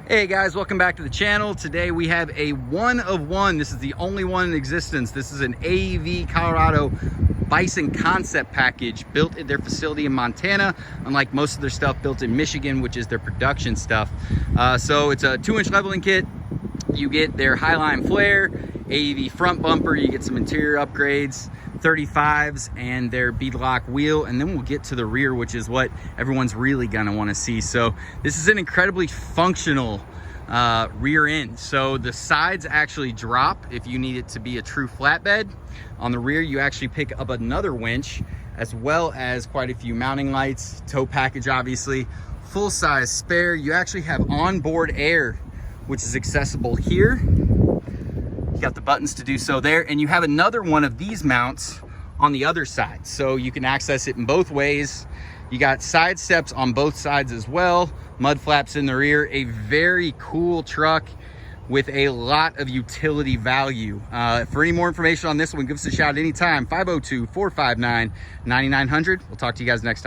Hey guys, welcome back to the channel. Today we have a one of one. This is the only one in existence. This is an AEV Colorado bison concept package built at their facility in Montana, unlike most of their stuff built in Michigan, which is their production stuff. So it's a 2-inch leveling kit. You get their Highline flare, AEV front bumper, you get some interior upgrades, 35s, and their bead lock wheel, and then we'll get to the rear, which is what everyone's really gonna wanna see. So this is an incredibly functional rear end. So the sides actually drop if you need it to be a true flatbed. On the rear, you actually pick up another winch, as well as quite a few mounting lights, tow package obviously, full-size spare. You actually have onboard air, which is accessible here. You got the buttons to do so there, and you have another one of these mounts on the other side, so you can access it in both ways. You got side steps on both sides as well, mud flaps in the rear. A very cool truck with a lot of utility value. For any more information on this one, give us a shout anytime, 502-459-9900. We'll talk to you guys next time.